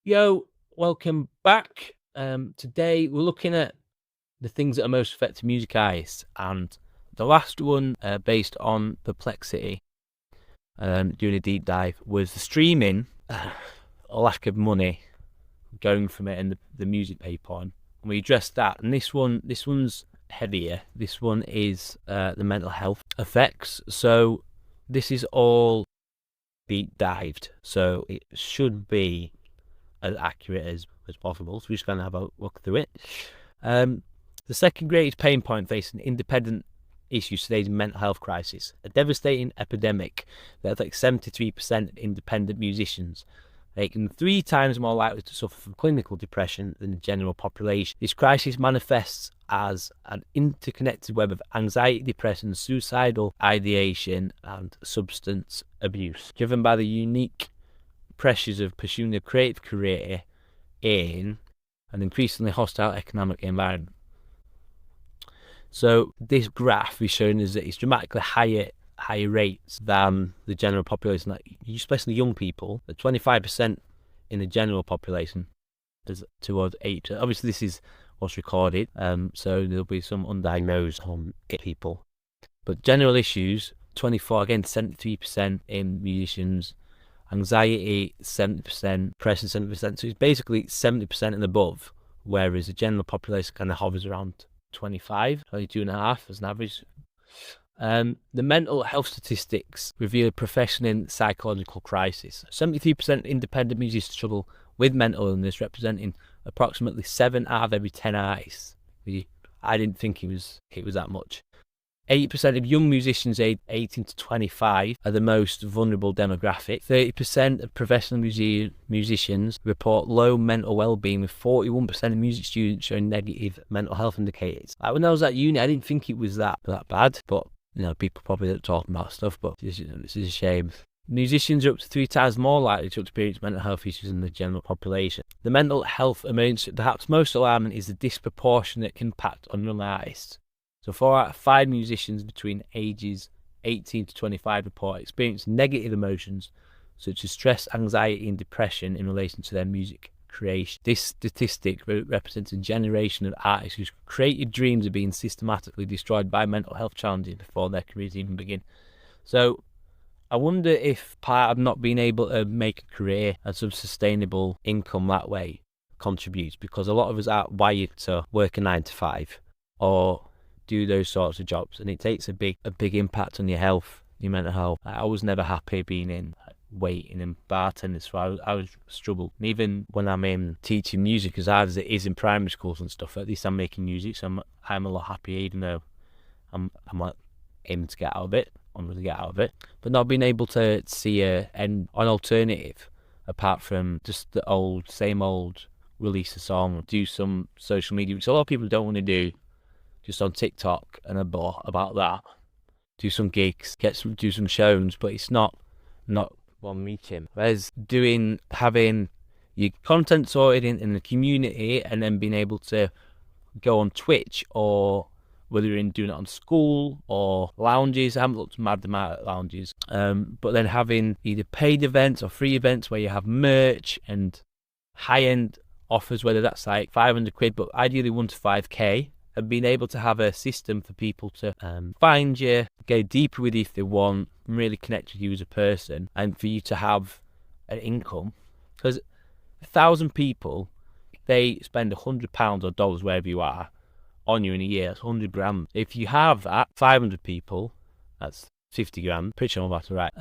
Yo, welcome back. Today we're looking at the things that are most affecting music artists, and the last one, based on Perplexity, doing a deep dive, was the streaming, lack of money going from it, and the music pay porn. And we addressed that, and this one's heavier. This one is the mental health effects. So this is all deep dived, so it should be as accurate as possible. So we're just going to have a look through it. The second greatest pain point facing independent issues today is mental health crisis, a devastating epidemic that affects 73% of independent musicians, making them 3 times more likely to suffer from clinical depression than the general population. This crisis manifests as an interconnected web of anxiety, depression, suicidal ideation, and substance abuse, driven by the unique pressures of pursuing a creative career in an increasingly hostile economic environment. So this graph is showing us that it's dramatically higher rates than the general population, like especially young people. At 25% in the general population, there's towards 8%. Obviously, this is what's recorded, so there'll be some undiagnosed people. But general issues, 24, again, 73% in musicians. Anxiety, 70%, depression, 70%. So it's basically 70% and above, whereas the general population kind of hovers around 25, 22.5 as an average. The mental health statistics reveal a professional psychological crisis. 73% independent musicians struggle with mental illness, representing approximately 7 out of every 10 artists. I didn't think it was that much. 80% of young musicians aged 18 to 25 are the most vulnerable demographic. 30% of professional musicians report low mental well-being, with 41% of music students showing negative mental health indicators. Like when I was at uni, I didn't think it was that bad, but people probably don't talk about stuff, but this is a shame. Musicians are up to 3 times more likely to experience mental health issues than the general population. The mental health emergency, perhaps most alarming, is the disproportionate impact on young artists. So 4 out of 5 musicians between ages 18 to 25 report experiencing negative emotions such as stress, anxiety, and depression in relation to their music creation. This statistic represents a generation of artists whose creative dreams are being systematically destroyed by mental health challenges before their careers even begin. So I wonder if part of not being able to make a career and some sustainable income that way contributes, because a lot of us are wired to work a 9 to 5 or do those sorts of jobs, and it takes a big impact on your health, your mental health. I was never happy being in waiting and bartending, so I was struggled. And even when I'm in teaching music, as hard as it is in primary schools and stuff, at least I'm making music, so I'm a lot happier, even though I'm like aiming to get out of it. I'm really get out of it, but not being able to see an alternative apart from just the same old release a song, do some social media, which a lot of people don't want to do. Just on TikTok and about that, do some gigs, do some shows, but it's not one meeting. Whereas having your content sorted in the community, and then being able to go on Twitch, or whether you're doing it on school or lounges. I haven't looked mad at lounges, but then having either paid events or free events where you have merch and high-end offers, whether that's like 500 quid, but ideally 1 to 5k. And being able to have a system for people to find you, go deeper with you if they want, and really connect with you as a person, and for you to have an income. Because 1,000 people, they spend £100 or dollars, wherever you are, on you in a year. That's 100 grand. If you have that, 500 people, that's 50 grand. Pretty sure that's right.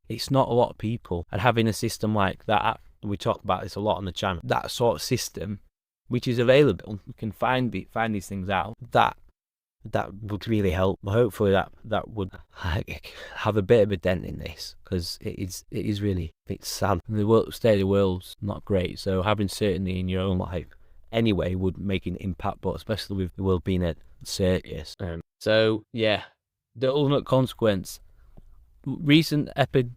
It's not a lot of people. And having a system like that, we talk about this a lot on the channel, that sort of system, which is available, we can find these things out, that would really help. Hopefully that would have a bit of a dent in this, because it is really, it's sad. The state of the world's not great, so having certainty in your own life anyway would make an impact, but especially with the world being a circus. So yeah, the ultimate consequence, recent epidemiological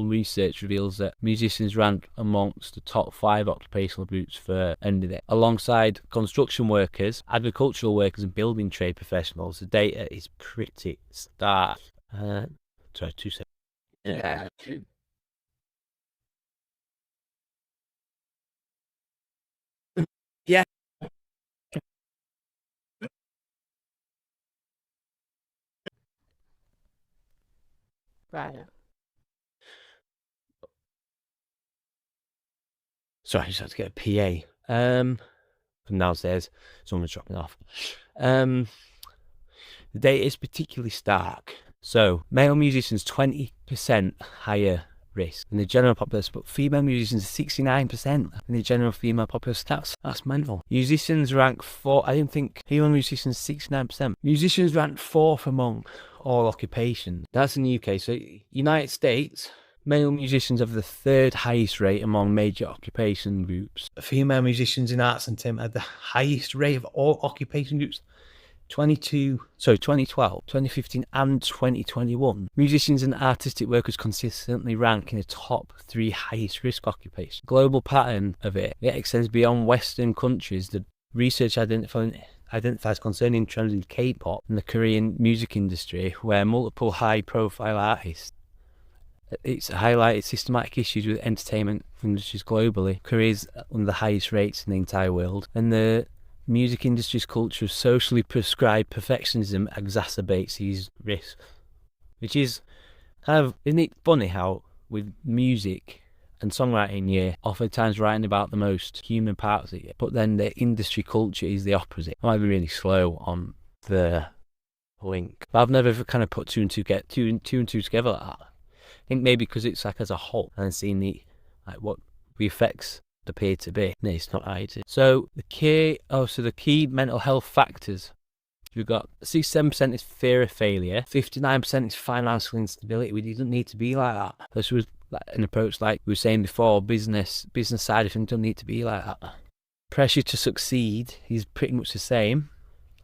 research reveals that musicians rank amongst the top 5 occupational groups for ending it. Alongside construction workers, agricultural workers, and building trade professionals, the data is pretty stark. Sorry, 2 seconds. Right. Sorry, I just had to get a PA. From downstairs, someone's dropping off. The data is particularly stark. So, male musicians 20% higher risk in the general population, but female musicians 69% in the general female population. That's mental. Musicians rank 4. I didn't think female musicians 69%. Musicians rank 4th among all occupations. That's in the UK. So, United States. Male musicians have the 3rd highest rate among major occupation groups. Female musicians in arts and entertainment have the highest rate of all occupation groups. 2012, 2015 and 2021. Musicians and artistic workers consistently rank in the top 3 highest risk occupations. Global pattern of it extends beyond Western countries. The research identifies concerning trends in K-pop and the Korean music industry, where multiple high-profile artists. It's highlighted systematic issues with entertainment industries globally. Korea's one of the highest rates in the entire world, and the music industry's culture of socially prescribed perfectionism exacerbates these risks. Which is kind of, isn't it funny how with music and songwriting, you're oftentimes writing about the most human parts of it, but then the industry culture is the opposite. I might be really slow on the link, but I've never kind of put two and two together like that. I think maybe because it's like as a whole and seeing what the effects appear to be. No, it's not right. So the key mental health factors. We've got 67% is fear of failure, 59% is financial instability. We didn't need to be like that. This was an approach like we were saying before, business side of things don't need to be like that. Pressure to succeed is pretty much the same.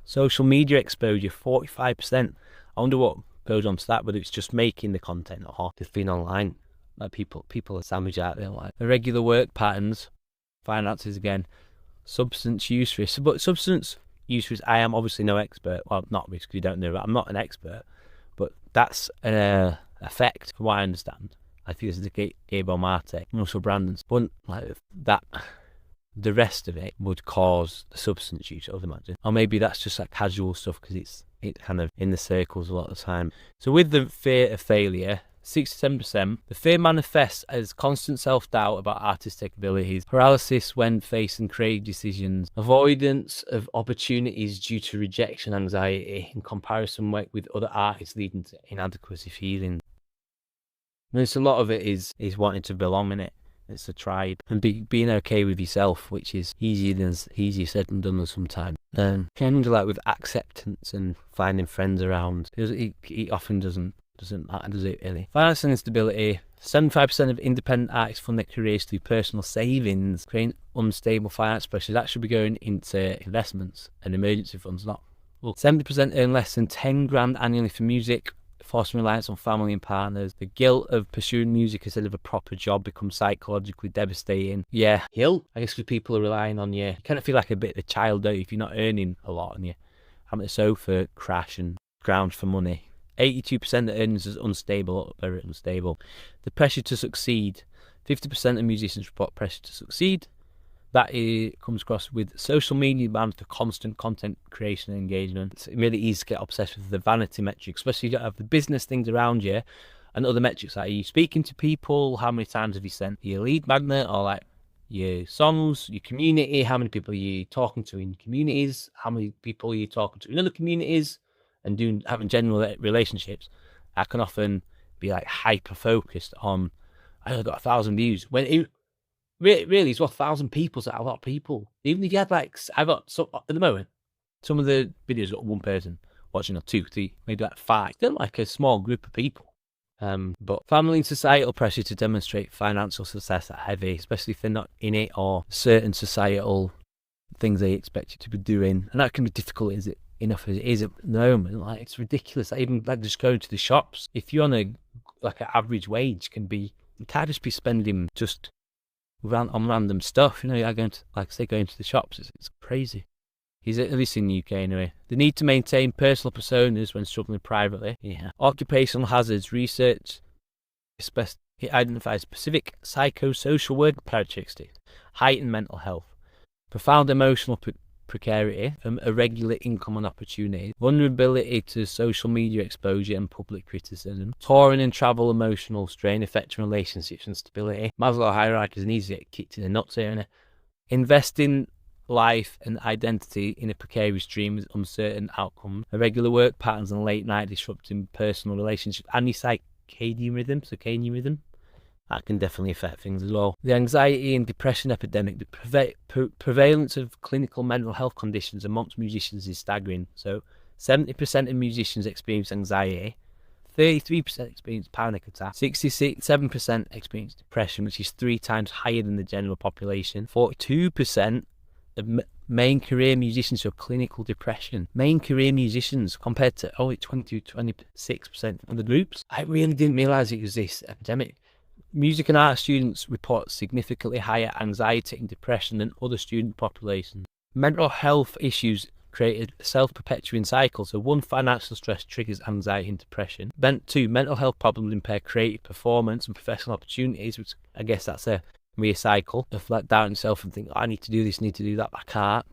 Social media exposure, 45%. I wonder what goes on to that, whether it's just making the content or just being online. Like people are sandwiched out there. Like irregular work patterns, finances again, substance use risk. But substance use risk, I am obviously no expert. Well, not risk, you don't know that. I'm not an expert, but that's an effect from what I understand. I think this is the Gabriel Marte and also Brandon's. But like that, the rest of it would cause the substance use, I would imagine. Or maybe that's just like casual stuff because it's kind of in the circles a lot of the time. So with the fear of failure, 67%, the fear manifests as constant self-doubt about artistic abilities, paralysis when facing creative decisions, avoidance of opportunities due to rejection anxiety in comparison with other artists, leading to inadequacy feelings. And it's a lot of it is wanting to belong in it. It's a tribe and being okay with yourself, which is easier said than done sometimes. Kind of like with acceptance and finding friends around, it often doesn't matter, does it really? Financial instability. 75% of independent artists fund their careers through personal savings, creating unstable finance pressure. That should be going into investments and emergency funds, not. Well, 70% earn less than 10 grand annually for music, forcing reliance on family and partners. The guilt of pursuing music instead of a proper job becomes psychologically devastating. Yeah, guilt. I guess because people are relying on you. You kind of feel like a bit of a child, don't you, if you're not earning a lot and you're having to sofa crash and ground for money. 82% of earnings is unstable, very unstable. The pressure to succeed. 50% of musicians report pressure to succeed. That comes across with social media demands for constant content creation and engagement. It's really easy to get obsessed with the vanity metrics, especially if you don't have the business things around you and other metrics like, are you speaking to people? How many times have you sent your lead magnet, or like your songs, your community? How many people are you talking to in communities? How many people are you talking to in other communities? And having general relationships, I can often be like hyper focused on, I got 1,000 views when it really it's 1,000 people. So a lot of people. Even if you had I've got some at the moment, some of the videos got one person watching, or 2, 3, maybe 5. They're like a small group of people. But family and societal pressure to demonstrate financial success are heavy, especially if they're not in it, or certain societal things they expect you to be doing, and that can be difficult. Is it enough as it is at the moment? Like, it's ridiculous. Even just going to the shops, if you're on an average wage, you can't just be spending just on random stuff. You're going to, going to the shops. It's crazy. He's at least in the UK anyway. The need to maintain personal personas when struggling privately. Yeah. Occupational hazards research. It identifies specific psychosocial work characteristics, heightened mental health, profound emotional precarity, irregular income and opportunity, vulnerability to social media exposure and public criticism, touring and travel emotional strain affecting relationships and stability. Maslow hierarchy needs to get kicked in the nuts here, innit? Investing life and identity in a precarious dream with uncertain outcomes, irregular work patterns and late night disrupting personal relationships, and your circadian rhythm, that can definitely affect things as well. The anxiety and depression epidemic, the prevalence of clinical mental health conditions amongst musicians is staggering. So 70% of musicians experience anxiety, 33% experience panic attacks, 67% experience depression, which is 3 times higher than the general population. 42% of main career musicians have clinical depression. Main career musicians compared to only 26% of the groups. I really didn't realise it was this epidemic. Music and art students report significantly higher anxiety and depression than other student populations. Mental health issues created a self-perpetuating cycle. So 1, financial stress triggers anxiety and depression. 2, mental health problems impair creative performance and professional opportunities, which I guess that's a cycle of like doubting yourself and think, I need to do this, need to do that, but I can't.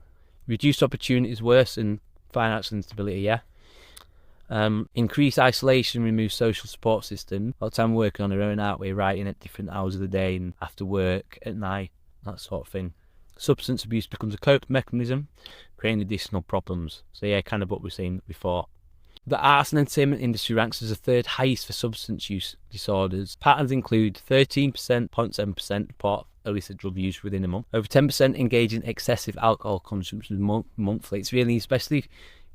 Reduced opportunities worsen financial instability, yeah. Increased isolation, remove social support system. A lot of time we're working on our own, aren't we? Writing at different hours of the day and after work, at night, that sort of thing. Substance abuse becomes a coping mechanism, creating additional problems. So yeah, kind of what we've seen before. The arts and entertainment industry ranks as the 3rd highest for substance use disorders. Patterns include 13%, 0.7% report illicit drug use within a month. Over 10% engage in excessive alcohol consumption monthly. It's really, especially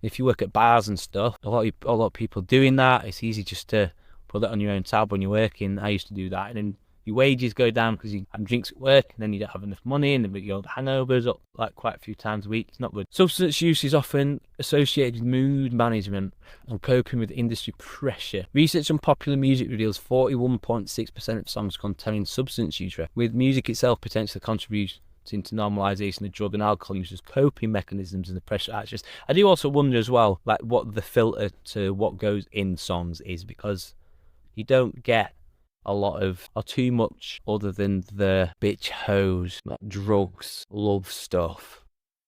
if you work at bars and stuff, a lot of people doing that. It's easy just to put that on your own tab when you're working. I used to do that, and then your wages go down because you have drinks at work, and then you don't have enough money, and then your hangovers up like quite a few times a week. It's not good. Substance use is often associated with mood management and coping with industry pressure. Research on popular music reveals 41.6% of songs containing substance use, with music itself potentially contributing to normalisation of drug and alcohol use as coping mechanisms and the pressure actors. I do also wonder as well, like what the filter to what goes in songs is, because you don't get a lot of, or too much, other than the bitch hoes, like drugs, love stuff.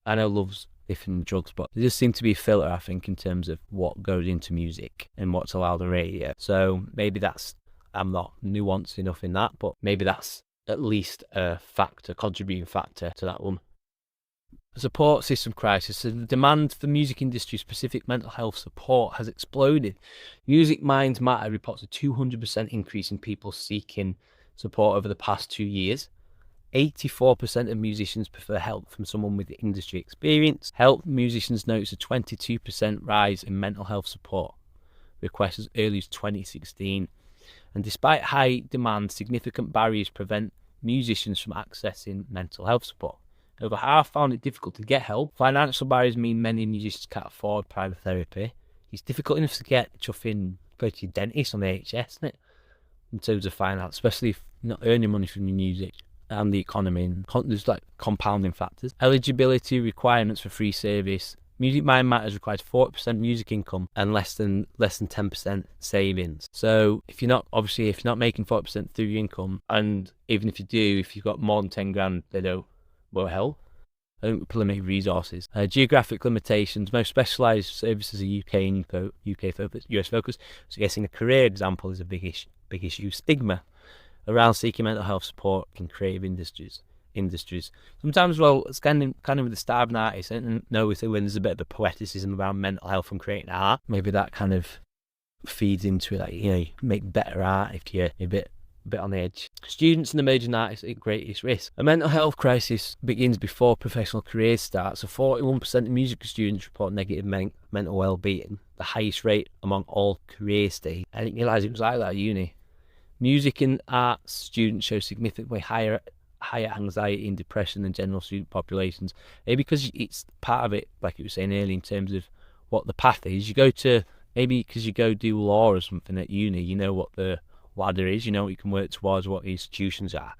I know love's different than drugs, but there just seems to be a filter, I think, in terms of what goes into music and what's allowed on radio. So maybe that's, I'm not nuanced enough in that, but maybe that's at least a factor, contributing factor to that one. Support system crisis. So the demand for music industry specific mental health support has exploded. Music Minds Matter reports a 200% increase in people seeking support over the past 2 years. 84% of musicians prefer help from someone with industry experience. Help musicians notice a 22% rise in mental health support requests as early as 2016. And despite high demand, significant barriers prevent musicians from accessing mental health support. Over half found it difficult to get help. Financial barriers mean many musicians can't afford private therapy. It's difficult enough to get chuffing, go to your dentist on the NHS, isn't it? In terms of finance, especially if you're not earning money from your music and the economy. And there's like compounding factors. Eligibility requirements for free service. Music Mind Matters requires 40% music income and less than 10% savings. So if you're not making 40% through your income, and even if you do, if you've got more than 10 grand, they don't help. I don't limit resources. Geographic limitations. Most specialised services are UK and UK focused, US focused. So guessing a career example is a big issue. Stigma around seeking mental health support in creative industries. Sometimes, well, it's kind of with the starving artist, and know when there's a bit of a poeticism around mental health and creating art, maybe that kind of feeds into it. Like, you make better art if you're a bit on the edge. Students and emerging artists at greatest risk. A mental health crisis begins before professional careers start. So 41% of music students report negative mental well-being, the highest rate among all career stages. I didn't realise it was like that at uni. Music and arts students show significantly higher anxiety and depression than general student populations. Maybe because it's part of it, like you were saying earlier, in terms of what the path is. Maybe because you go do law or something at uni, you know what the ladder is, you know what you can work towards, what the institutions are.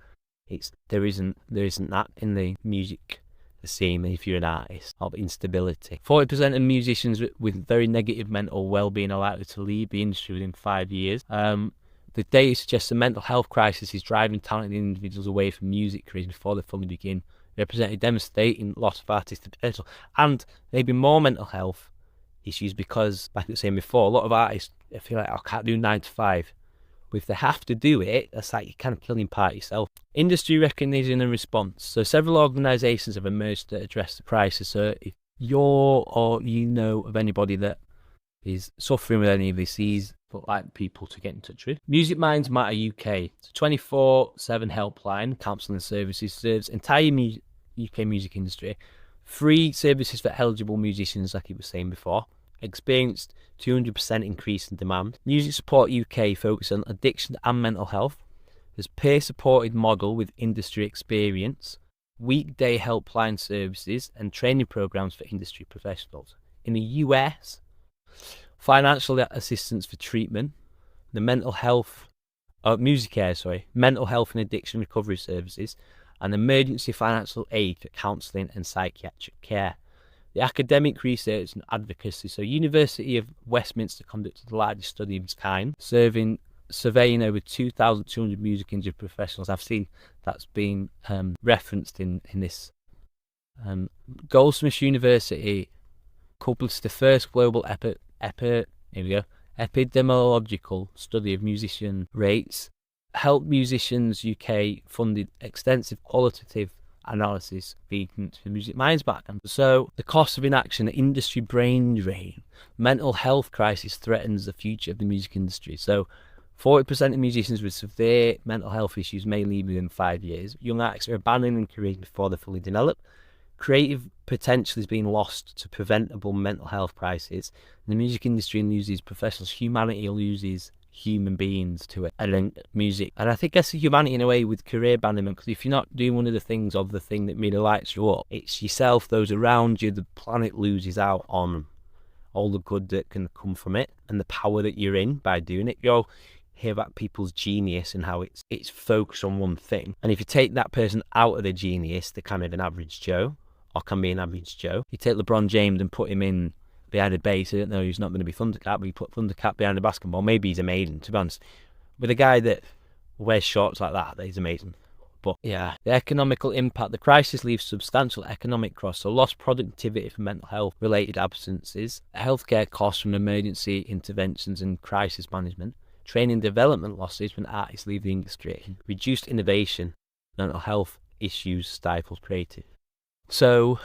There isn't that in the music scene if you're an artist, of instability. 40% of musicians with very negative mental well-being are likely to leave the industry within 5 years. The data suggests the mental health crisis is driving talented individuals away from music careers before they fully begin represented devastating loss of artistic potential, and maybe more mental health issues because, like I was saying before, a lot of artists feel like, I can't do 9 to 5. But if they have to do it, that's like you're kind of killing part of yourself. Industry recognition and response. So several organisations have emerged to address the crisis. So if you're or you know of anybody that is suffering with any of this, these would like people to get in touch with. Music Minds Matter UK. It's a 24/7 helpline, counselling services, serves entire UK music industry. Free services for eligible musicians, like I was saying before. Experienced 200% increase in demand. Music Support UK focus on addiction and mental health. There's peer-supported model with industry experience. Weekday helpline services and training programs for industry professionals. In the US, financial assistance for treatment, the mental health and addiction recovery services, and emergency financial aid for counselling and psychiatric care. The academic research and advocacy. So University of Westminster conducted the largest study of its kind, surveying over 2,200 music industry professionals. I've seen that's been referenced in this. Goldsmiths University published the first global epidemiological study of musician rates. Help Musicians UK funded extensive qualitative analysis feeding to the Music Minds background. So the cost of inaction, industry brain drain, mental health crisis threatens the future of the music industry. So 40% of musicians with severe mental health issues may leave within 5 years. Young artists are abandoning careers before they're fully developed. Creative potential is being lost to preventable mental health crises. The music industry loses professionals. Humanity loses human beings to it. And then music. And I think that's humanity in a way with career abandonment, because if you're not doing one of the things of the thing that really lights you up, it's yourself, those around you, the planet loses out on all the good that can come from it and the power that you're in by doing it. You'll hear about people's genius and how it's focused on one thing. And if you take that person out of the genius, they're kind of an average Joe, or can be an average Joe. You take LeBron James and put him in behind a base. I don't know, he's not going to be Thundercat, but you put Thundercat behind the basketball, maybe he's amazing, to be honest. With a guy that wears shorts like that, he's amazing. But yeah, the economical impact. The crisis leaves substantial economic costs, so lost productivity for mental health related absences, healthcare costs from emergency interventions and crisis management, training development losses when artists leave the industry, reduced innovation, mental health issues stifles creative. So,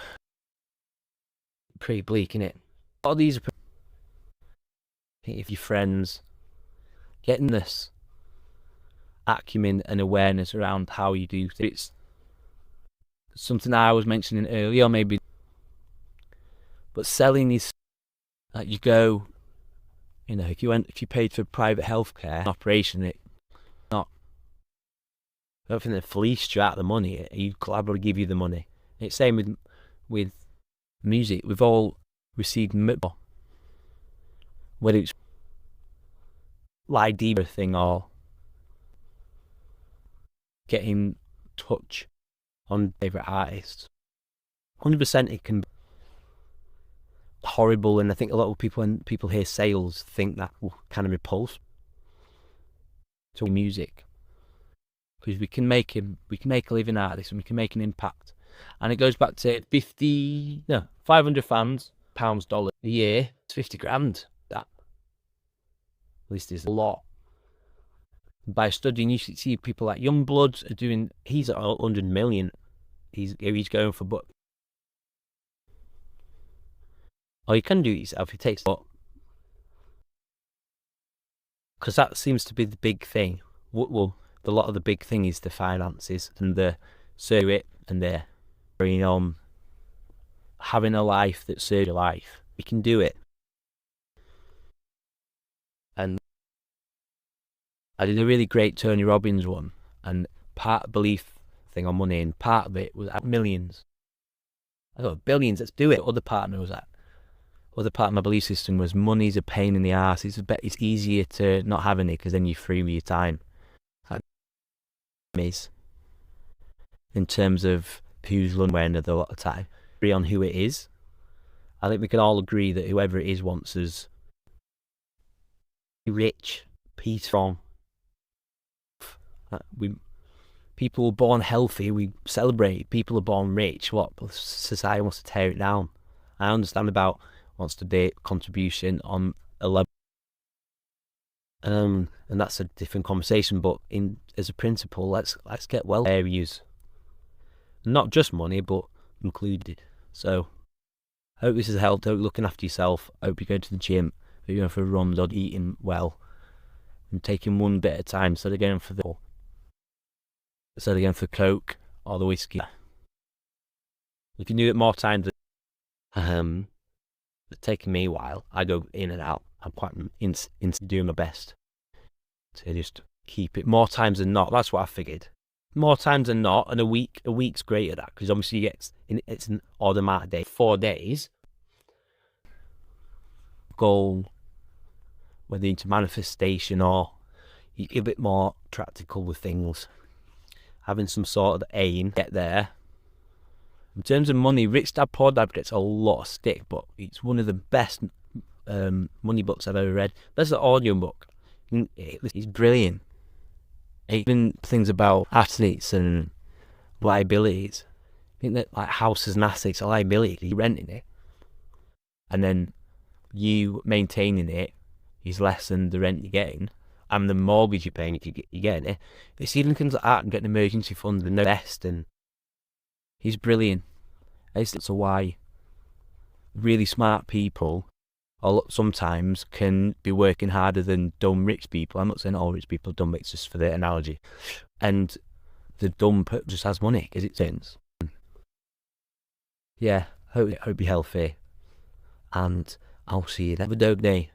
pretty bleak, innit? All these are, if your friends getting this acumen and awareness around how you do things. It's something I was mentioning earlier, maybe, but selling is like you go, you know, if you paid for private healthcare operation, I don't think they fleeced you out of the money. You collaboratively give you the money. It's same with music. We've all received whether it's Diva thing or getting touch on favourite artists. 100% it can be horrible, and I think a lot of people, when people hear sales, think that will kind of repulse to music, because we can make a living out of this and we can make an impact. And it goes back to 500 fans, pounds, dollars a year. It's 50 grand. That, at least, is a lot. By studying, you see people like Youngbloods are doing. He's at 100 million. He's going for, but you can do it yourself. It takes, but because that seems to be the big thing. Well, a lot of the big thing is the finances and the it and the having a life that serves your life. We can do it. And I did a really great Tony Robbins one, and part of belief thing on money, and part of it was at millions. I thought billions, let's do it. Other part of my belief system was money's a pain in the ass. It's easier to not have any, because then you're free with your time. That is, in terms of who's running a lot of time, agree on who it is. I think we can all agree that whoever it is wants us rich, peaceful. People are born healthy, we celebrate. People are born rich, what? Society wants to tear it down. I understand about wants to do contribution on a level, and that's a different conversation. But as a principle, let's get well areas, not just money, but included. So, I hope this has helped. I hope you're looking after yourself. I hope you go to the gym. Hope you're going for a run, or eating well, and taking one bit at a time instead of going for Coke or the whiskey. You can do it more times. It's taking me a while. I go in and out. I'm quite into doing my best to just keep it more times than not. That's what I figured. More times than not, and a week's great at that, because obviously it's an odd amount of days. 4 days. Goal, whether into manifestation or you get a bit more practical with things. Having some sort of aim, get there. In terms of money, Rich Dad Poor Dad gets a lot of stick, but it's one of the best money books I've ever read. There's an audio book. It's brilliant. Even things about athletes and liabilities. I think that like house as an asset's a liability. You're renting it, and then you maintaining it is less than the rent you're getting, and the mortgage you're paying if you're getting it. It's even things like that and getting emergency funds and invest, and he's brilliant. That's why really smart people sometimes can be working harder than dumb rich people. I'm not saying all rich people are dumb, it's just for the analogy. And the dumb just has money, as it seems. Yeah, hope you're healthy. And I'll see you then. Have a dope day.